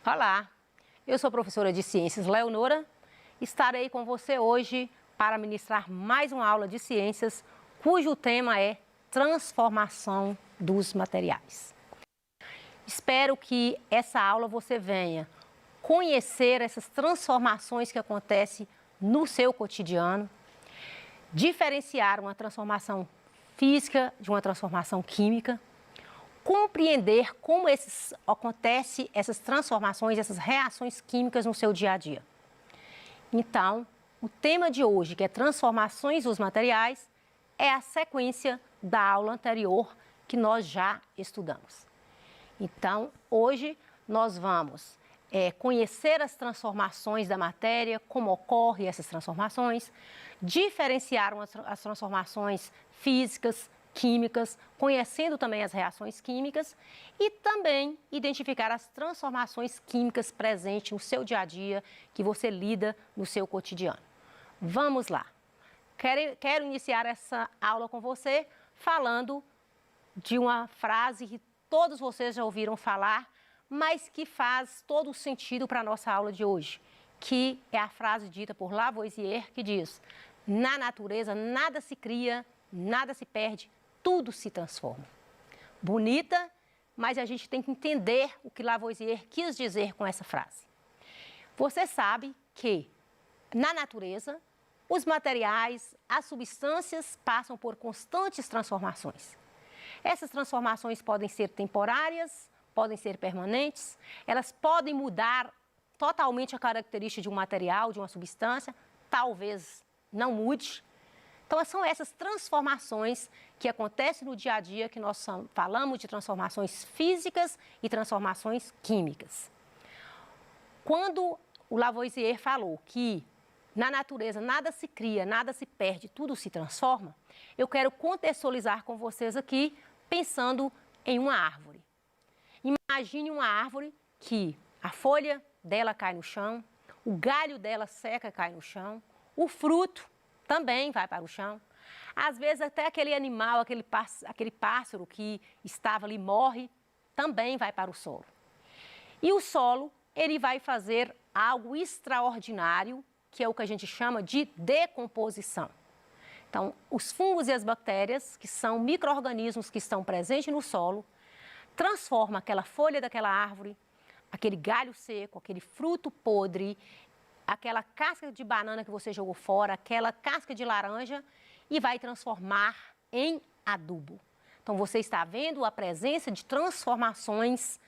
Olá, eu sou a professora de Ciências Leonora. Estarei com você hoje para ministrar mais uma aula de ciências, cujo tema é transformação dos materiais. Espero que essa aula você venha conhecer essas transformações que acontecem no seu cotidiano, diferenciar uma transformação física de uma transformação química, compreender como acontecem essas transformações, essas reações químicas no seu dia a dia. Então, o tema de hoje, que é transformações dos materiais, é a sequência da aula anterior que nós já estudamos. Então, hoje nós vamos conhecer as transformações da matéria, como ocorrem essas transformações, diferenciar as transformações físicas, químicas, conhecendo também as reações químicas e também identificar as transformações químicas presentes no seu dia a dia, que você lida no seu cotidiano. Vamos lá! Quero iniciar essa aula com você falando de uma frase que todos vocês já ouviram falar, mas que faz todo o sentido para a nossa aula de hoje, que é a frase dita por Lavoisier, que diz: na natureza nada se cria, nada se perde, tudo se transforma. Bonita, mas a gente tem que entender o que Lavoisier quis dizer com essa frase. Você sabe que na natureza os materiais, as substâncias passam por constantes transformações. Essas transformações podem ser temporárias, podem ser permanentes, elas podem mudar totalmente a característica de um material, de uma substância, talvez não mude. Então, são essas transformações que acontecem no dia a dia que nós falamos de transformações físicas e transformações químicas. Quando o Lavoisier falou que na natureza nada se cria, nada se perde, tudo se transforma, eu quero contextualizar com vocês aqui pensando em uma árvore. Imagine uma árvore que a folha dela cai no chão, o galho dela seca e cai no chão, o fruto também vai para o chão. Às vezes até aquele animal, aquele pássaro que estava ali morre, também vai para o solo. E o solo, ele vai fazer algo extraordinário, que é o que a gente chama de decomposição. Então, os fungos e as bactérias, que são micro-organismos que estão presentes no solo, transformam aquela folha daquela árvore, aquele galho seco, aquele fruto podre, aquela casca de banana que você jogou fora, aquela casca de laranja e vai transformar em adubo. Então, você está vendo a presença de transformações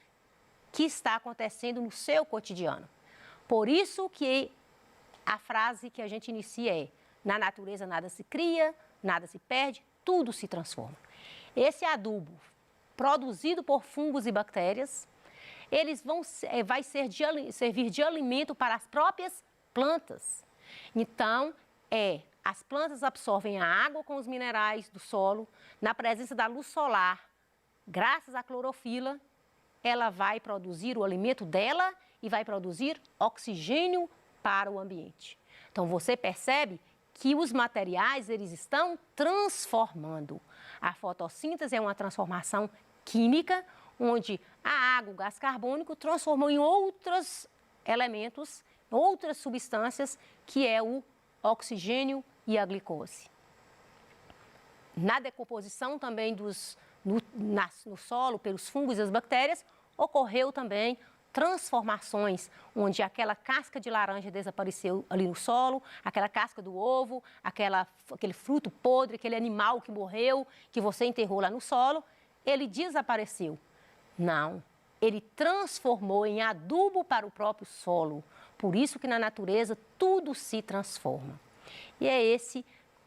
que está acontecendo no seu cotidiano. Por isso que a frase que a gente inicia é: na natureza nada se cria, nada se perde, tudo se transforma. Esse adubo, produzido por fungos e bactérias, eles vai servir de alimento para as próprias plantas. Então, as plantas absorvem a água com os minerais do solo, na presença da luz solar, graças à clorofila, ela vai produzir o alimento dela e vai produzir oxigênio para o ambiente. Então, você percebe que os materiais, eles estão transformando. A fotossíntese é uma transformação química, onde a água, o gás carbônico, transformou em outros elementos, outras substâncias, que é o oxigênio e a glicose. Na decomposição também no solo, pelos fungos e as bactérias, ocorreu também transformações, onde aquela casca de laranja desapareceu ali no solo, aquela casca do ovo, aquele fruto podre, aquele animal que morreu, que você enterrou lá no solo, ele desapareceu. Não, ele transformou em adubo para o próprio solo. Por isso que na natureza tudo se transforma. E é esse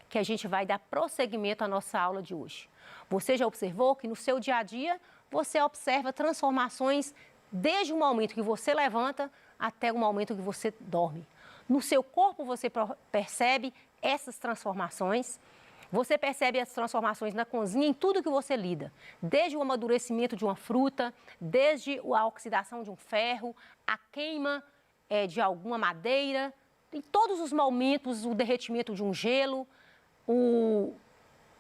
que a gente vai dar prosseguimento à nossa aula de hoje. Você já observou que no seu dia a dia você observa transformações desde o momento que você levanta até o momento que você dorme. No seu corpo você percebe essas transformações. Você percebe as transformações na cozinha em tudo que você lida, desde o amadurecimento de uma fruta, desde a oxidação de um ferro, a queima de alguma madeira, em todos os momentos, o derretimento de um gelo, o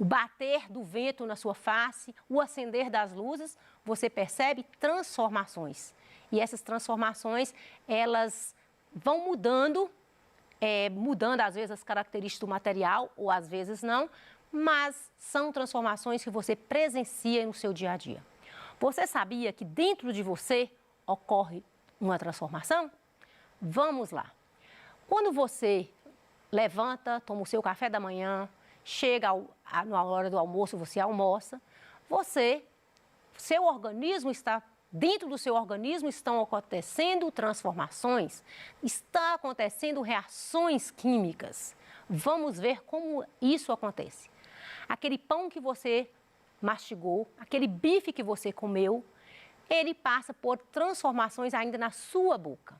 bater do vento na sua face, o acender das luzes, você percebe transformações. E essas transformações, elas vão mudando às vezes as características do material ou às vezes não, mas são transformações que você presencia no seu dia a dia. Você sabia que dentro de você ocorre uma transformação? Vamos lá. Quando você levanta, toma o seu café da manhã, chega na hora do almoço, você almoça, seu organismo está, dentro do seu organismo estão acontecendo transformações, está acontecendo reações químicas. Vamos ver como isso acontece. Aquele pão que você mastigou, aquele bife que você comeu, ele passa por transformações ainda na sua boca.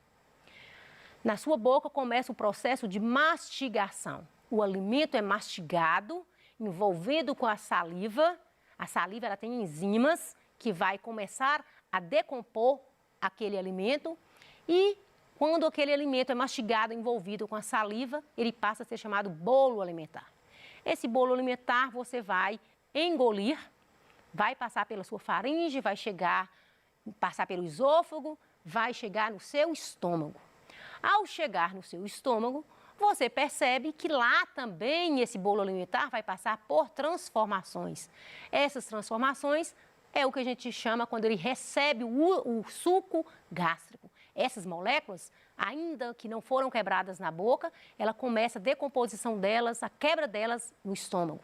Na sua boca começa o processo de mastigação. O alimento é mastigado, envolvido com a saliva. A saliva ela tem enzimas que vai começar a decompor aquele alimento e quando aquele alimento é mastigado, envolvido com a saliva, ele passa a ser chamado bolo alimentar. Esse bolo alimentar você vai engolir, vai passar pela sua faringe, vai passar pelo esôfago, vai chegar no seu estômago. Ao chegar no seu estômago, você percebe que lá também esse bolo alimentar vai passar por transformações. Essas transformações é o que a gente chama quando ele recebe o suco gástrico. Essas moléculas, ainda que não foram quebradas na boca, ela começa a decomposição delas, a quebra delas no estômago.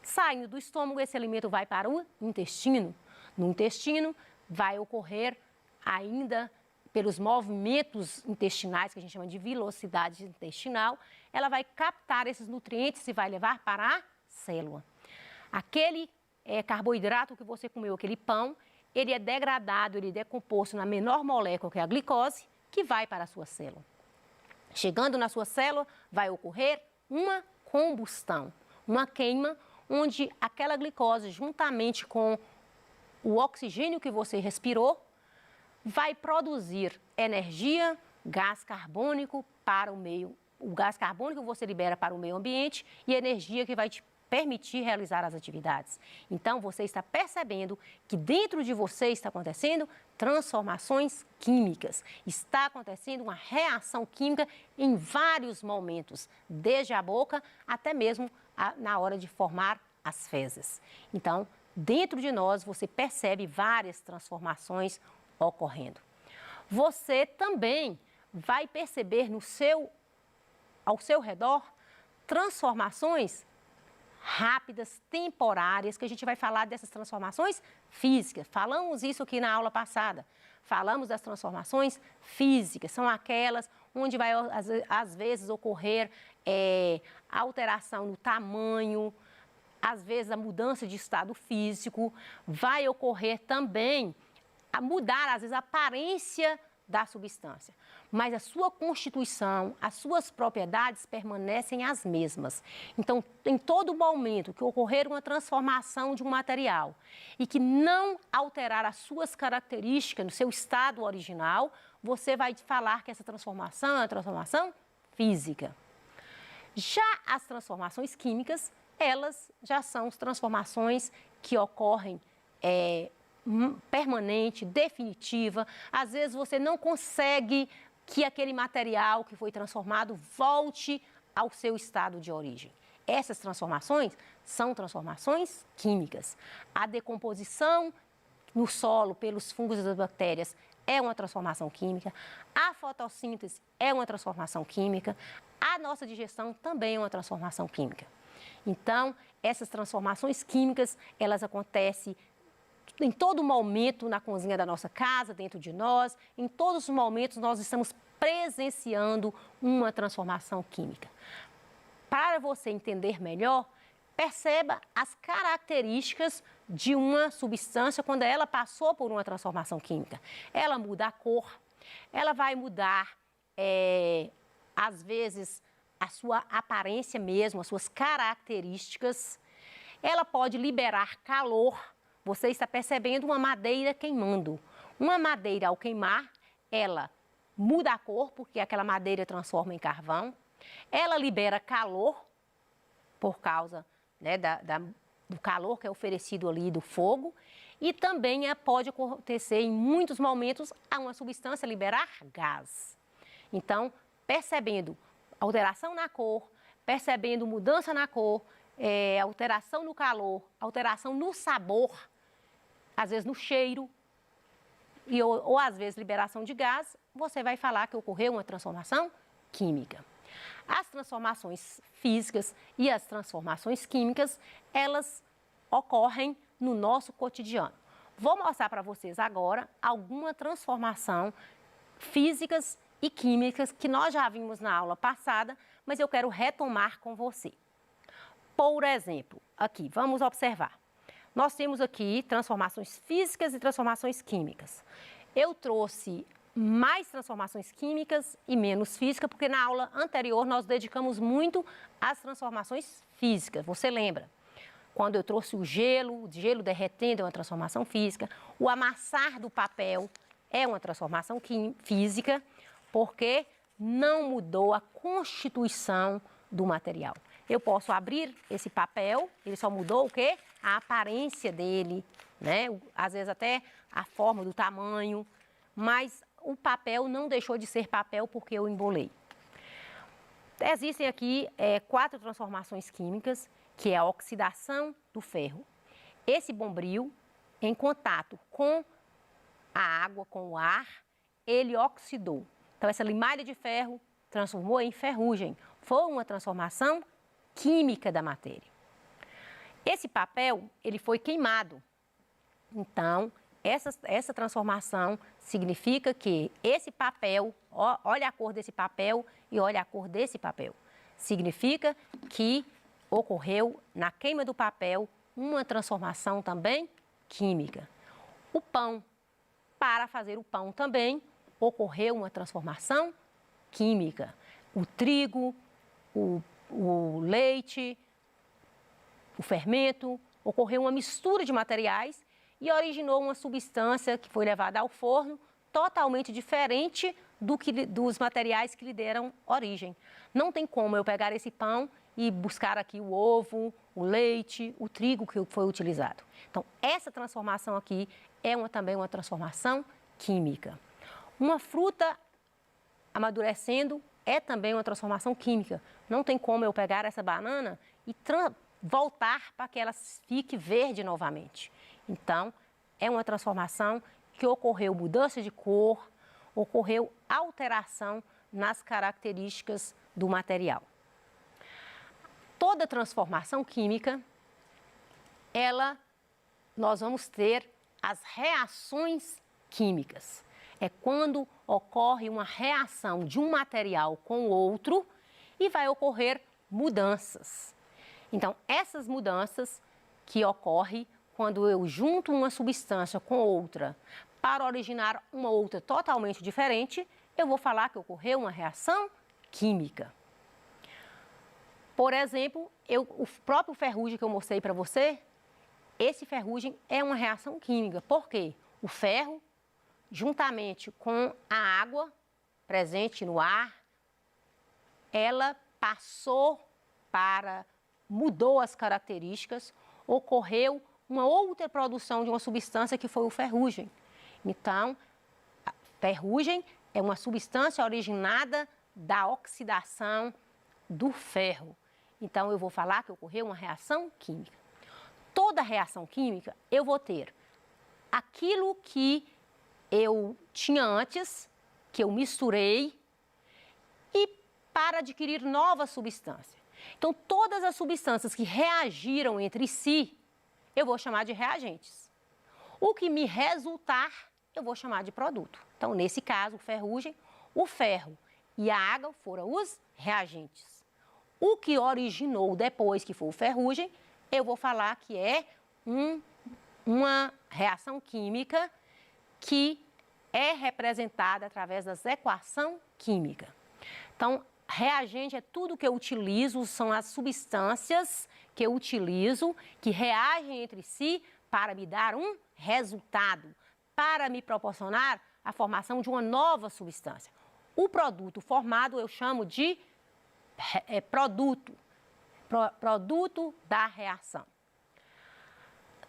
Saindo do estômago, esse alimento vai para o intestino. No intestino vai ocorrer ainda pelos movimentos intestinais, que a gente chama de velocidade intestinal, ela vai captar esses nutrientes e vai levar para a célula. Aquele carboidrato que você comeu, aquele pão, ele é degradado, ele é decomposto na menor molécula, que é a glicose, que vai para a sua célula. Chegando na sua célula, vai ocorrer uma combustão, uma queima, onde aquela glicose, juntamente com o oxigênio que você respirou, vai produzir energia, gás carbônico para o meio, o gás carbônico que você libera para o meio ambiente e energia que vai te permitir realizar as atividades. Então, você está percebendo que dentro de você está acontecendo transformações químicas. Está acontecendo uma reação química em vários momentos, desde a boca até mesmo na hora de formar as fezes. Então, dentro de nós, você percebe várias transformações ocorrendo. Você também vai perceber ao seu redor transformações rápidas, temporárias, que a gente vai falar dessas transformações físicas. Falamos isso aqui na aula passada. Falamos das transformações físicas, são aquelas onde vai às vezes ocorrer alteração no tamanho, às vezes a mudança de estado físico, vai ocorrer também a mudar, às vezes, a aparência da substância. Mas a sua constituição, as suas propriedades permanecem as mesmas. Então, em todo momento que ocorrer uma transformação de um material e que não alterar as suas características no seu estado original, você vai falar que essa transformação é uma transformação física. Já as transformações químicas, elas já são transformações que ocorrem permanente, definitiva. Às vezes você não consegue que aquele material que foi transformado volte ao seu estado de origem. Essas transformações são transformações químicas. A decomposição no solo pelos fungos e das bactérias é uma transformação química. A fotossíntese é uma transformação química. A nossa digestão também é uma transformação química. Então, essas transformações químicas, elas acontecem em todo momento na cozinha da nossa casa, dentro de nós, em todos os momentos nós estamos presenciando uma transformação química. Para você entender melhor, perceba as características de uma substância quando ela passou por uma transformação química. Ela muda a cor, ela vai mudar, às vezes, a sua aparência mesmo, as suas características. Ela pode liberar calor. Você está percebendo uma madeira queimando. Uma madeira, ao queimar, ela muda a cor, porque aquela madeira transforma em carvão. Ela libera calor, por causa, né, do calor que é oferecido ali do fogo, e também pode acontecer em muitos momentos a uma substância liberar gás. Então, percebendo alteração na cor, percebendo mudança na cor, alteração no calor, alteração no sabor, às vezes no cheiro, ou às vezes liberação de gás, você vai falar que ocorreu uma transformação química. As transformações físicas e as transformações químicas, elas ocorrem no nosso cotidiano. Vou mostrar para vocês agora alguma transformação físicas e químicas que nós já vimos na aula passada, mas eu quero retomar com você. Por exemplo, aqui, vamos observar. Nós temos aqui transformações físicas e transformações químicas. Eu trouxe mais transformações químicas e menos físicas, porque na aula anterior nós dedicamos muito às transformações físicas. Você lembra? Quando eu trouxe o gelo derretendo é uma transformação física, o amassar do papel é uma transformação física, porque não mudou a constituição do material. Eu posso abrir esse papel, ele só mudou o quê? A aparência dele, né? Às vezes até a forma do tamanho, mas o papel não deixou de ser papel porque eu embolei. Existem aqui 4 transformações químicas, que é a oxidação do ferro. Esse bombril, em contato com a água, com o ar, ele oxidou. Então, essa limalha de ferro transformou em ferrugem. Foi uma transformação química da matéria. Esse papel, ele foi queimado. Então, essa transformação significa que esse papel, olha a cor desse papel e olha a cor desse papel. Significa que ocorreu na queima do papel uma transformação também química. O pão, para fazer o pão também, ocorreu uma transformação química. O trigo, o leite, o fermento, ocorreu uma mistura de materiais e originou uma substância que foi levada ao forno totalmente diferente dos materiais que lhe deram origem. Não tem como eu pegar esse pão e buscar aqui o ovo, o leite, o trigo que foi utilizado. Então, essa transformação aqui é também uma transformação química. Uma fruta amadurecendo é também uma transformação química. Não tem como eu pegar essa banana e voltar para que ela fique verde novamente. Então, é uma transformação que ocorreu mudança de cor, ocorreu alteração nas características do material. Toda transformação química, nós vamos ter as reações químicas. É quando ocorre uma reação de um material com o outro e vai ocorrer mudanças. Então, essas mudanças que ocorrem quando eu junto uma substância com outra para originar uma outra totalmente diferente, eu vou falar que ocorreu uma reação química. Por exemplo, o próprio ferrugem que eu mostrei para você, esse ferrugem é uma reação química. Por quê? O ferro, juntamente com a água presente no ar, ela mudou as características, ocorreu uma outra produção de uma substância que foi o ferrugem. Então, a ferrugem é uma substância originada da oxidação do ferro. Então, eu vou falar que ocorreu uma reação química. Toda reação química, eu vou ter aquilo que eu tinha antes, que eu misturei, e para adquirir nova substância. Então, todas as substâncias que reagiram entre si, eu vou chamar de reagentes. O que me resultar, eu vou chamar de produto. Então, nesse caso, o ferro e a água foram os reagentes. O que originou depois, que foi o ferrugem, eu vou falar que é uma reação química que é representada através da equação química. Então, reagente é tudo que eu utilizo, são as substâncias que eu utilizo, que reagem entre si para me dar um resultado, para me proporcionar a formação de uma nova substância. O produto formado eu chamo de produto da reação.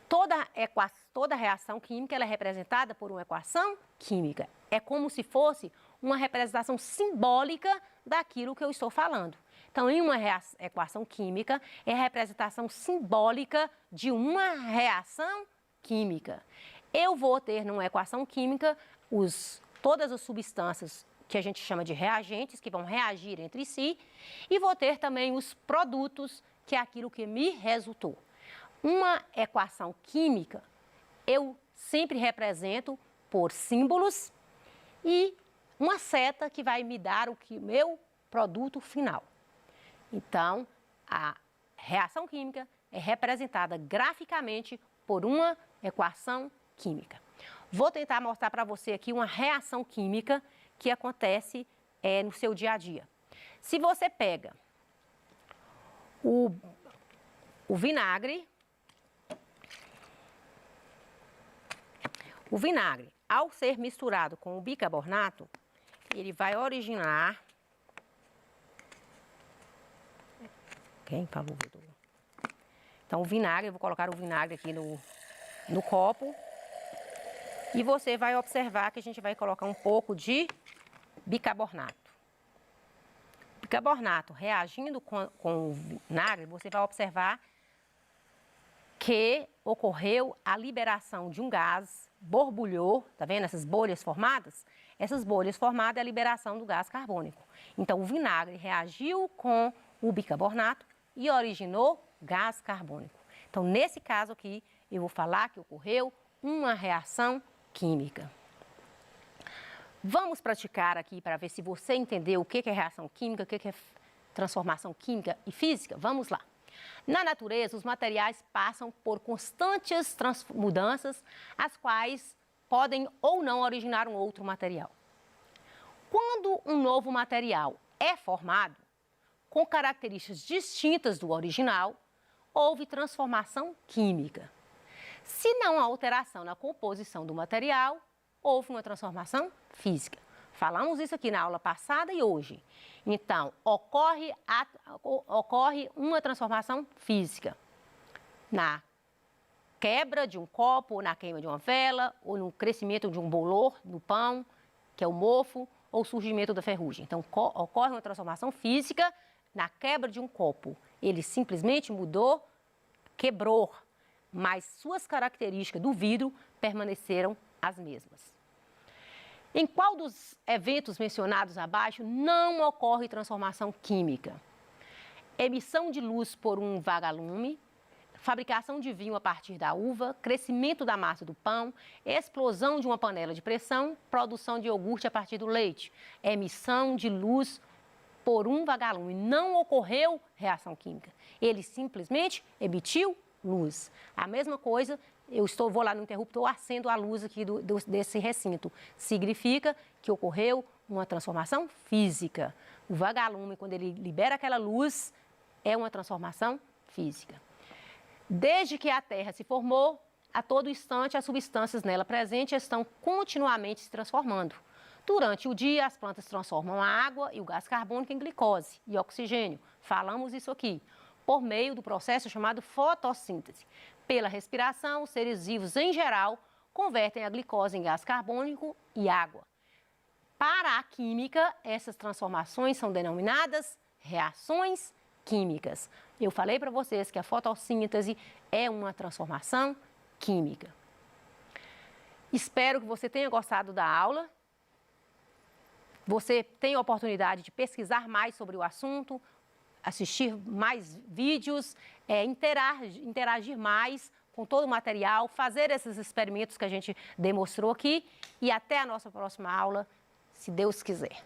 Toda reação química ela é representada por uma equação química. É como se fosse uma representação simbólica daquilo que eu estou falando. Então, em uma equação química, é a representação simbólica de uma reação química. Eu vou ter numa equação química todas as substâncias que a gente chama de reagentes, que vão reagir entre si, e vou ter também os produtos, que é aquilo que me resultou. Uma equação química, eu sempre represento por símbolos e uma seta que vai me dar o meu produto final. Então, a reação química é representada graficamente por uma equação química. Vou tentar mostrar para você aqui uma reação química que acontece no seu dia a dia. Se você pega o vinagre, ao ser misturado com o bicarbonato, ele vai originar... Quem falou? Então, o vinagre, eu vou colocar o vinagre aqui no copo. E você vai observar que a gente vai colocar um pouco de bicarbonato. Bicarbonato reagindo com o vinagre, você vai observar que ocorreu a liberação de um gás, borbulhou, tá vendo essas bolhas formadas? Essas bolhas formadas é a liberação do gás carbônico. Então, o vinagre reagiu com o bicarbonato e originou gás carbônico. Então, nesse caso aqui, eu vou falar que ocorreu uma reação química. Vamos praticar aqui para ver se você entendeu o que é reação química, o que é transformação química e física. Vamos lá. Na natureza, os materiais passam por constantes mudanças, as quais podem ou não originar um outro material. Quando um novo material é formado, com características distintas do original, houve transformação química. Se não há alteração na composição do material, houve uma transformação física. Falamos isso aqui na aula passada e hoje. Então, ocorre uma transformação física na quebra de um copo, ou na queima de uma vela, ou no crescimento de um bolor no pão, que é o mofo, ou surgimento da ferrugem. Então, ocorre uma transformação física na quebra de um copo. Ele simplesmente mudou, quebrou, mas suas características do vidro permaneceram as mesmas. Em qual dos eventos mencionados abaixo não ocorre transformação química? Emissão de luz por um vagalume, fabricação de vinho a partir da uva, crescimento da massa do pão, explosão de uma panela de pressão, produção de iogurte a partir do leite. Emissão de luz por um vagalume. Não ocorreu reação química. Ele simplesmente emitiu luz. A mesma coisa, vou lá no interruptor, acendo a luz aqui desse recinto. Significa que ocorreu uma transformação física. O vagalume, quando ele libera aquela luz, é uma transformação física. Desde que a Terra se formou, a todo instante as substâncias nela presentes estão continuamente se transformando. Durante o dia, as plantas transformam a água e o gás carbônico em glicose e oxigênio. Falamos isso aqui. Por meio do processo chamado fotossíntese. Pela respiração, os seres vivos em geral convertem a glicose em gás carbônico e água. Para a química, essas transformações são denominadas reações químicas. Eu falei para vocês que a fotossíntese é uma transformação química. Espero que você tenha gostado da aula. Você tem a oportunidade de pesquisar mais sobre o assunto, assistir mais vídeos, interagir mais com todo o material, fazer esses experimentos que a gente demonstrou aqui e até a nossa próxima aula, se Deus quiser.